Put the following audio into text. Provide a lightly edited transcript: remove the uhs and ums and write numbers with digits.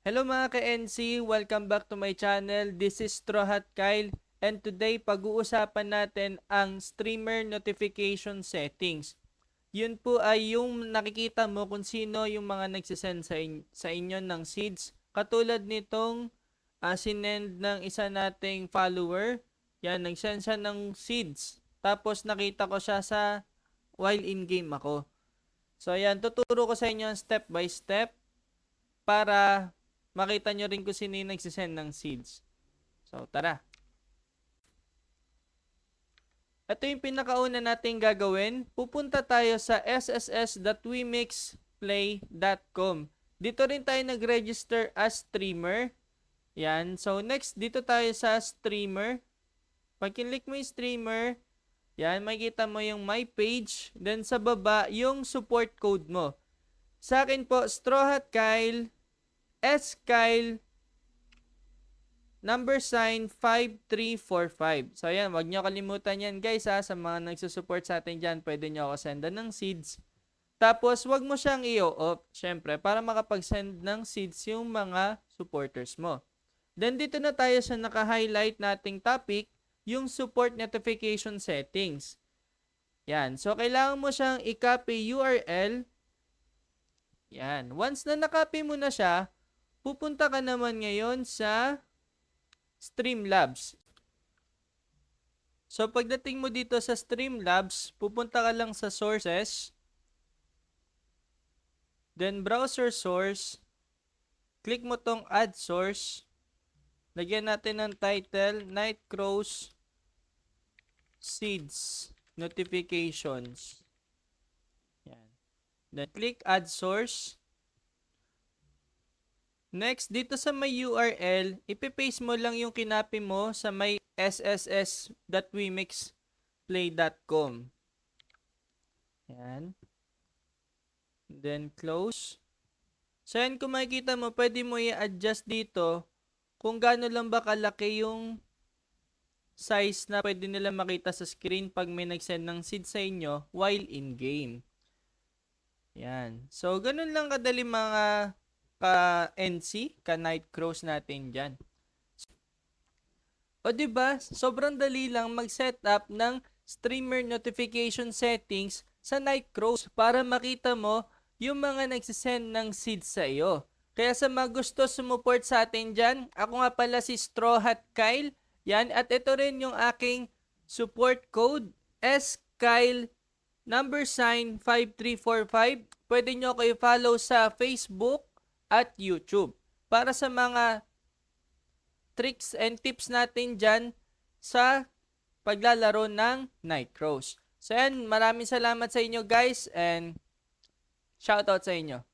Hello mga ka-NC! Welcome back to my channel. This is Straw Hat Kyle and today pag-uusapan natin ang streamer notification settings. Yun po ay yung nakikita mo kung sino yung mga nagsisend sa inyo ng seeds. Katulad nitong sinend ng isa nating follower. Yan, nagsend siya ng seeds. Tapos nakita ko siya while in-game ako. So ayan, tuturo ko sa inyo step by step para makita nyo rin kung sino yung nagsisend ng seeds. So, tara. Ito yung pinakauna natin gagawin. Pupunta tayo sa sss.wemixplay.com. Dito rin tayo nag-register as streamer. Yan. So, next, dito tayo sa streamer. Pag kinlik mo yung streamer, yan, makikita mo yung my page. Then, sa baba, yung support code mo. Sa akin po, Straw Hat Kyle, Skyle, #5345. So, ayan, wag nyo kalimutan yan, guys, ha. Sa mga nagsusupport sa atin dyan, pwede nyo ako sendan ng seeds. Tapos, wag mo siyang i-off, syempre, para makapag-send ng seeds yung mga supporters mo. Then, dito na tayo sa naka-highlight nating topic, yung support notification settings. Yan. So, kailangan mo siyang i-copy URL. Yan. Once na na-copy mo na siya, pupunta ka naman ngayon sa Streamlabs. So, pagdating mo dito sa Streamlabs, pupunta ka lang sa Sources. Then, Browser Source. Click mo tong Add Source. Lagyan natin ng title, Nightcraw's Seeds Notifications. Yan. Then, click Add Source. Next, dito sa may URL, ipipaste mo lang yung kinapi mo sa may sss.wemixplay.com. Yan. Then, close. So, yan, kung makikita mo, pwede mo i-adjust dito kung gaano lang ba kalaki yung size na pwede nila makita sa screen pag may nag-send ng seed sa inyo while in-game. Yan. So, ganun lang kadali mga ka-NC, ka-Nightcraw's natin dyan. O diba, sobrang dali lang mag-setup ng streamer notification settings sa Nightcraw's para makita mo yung mga nagsisend ng seeds sa iyo. Kaya sa mga gusto sumuport sa atin dyan, ako nga pala si Straw Hat Kyle. Yan, at ito rin yung aking support code, Skyle #5345. Pwede nyo ako i-follow sa Facebook at YouTube para sa mga tricks and tips natin dyan sa paglalaro ng Nightcraw's. So yan, maraming salamat sa inyo guys and shoutout sa inyo.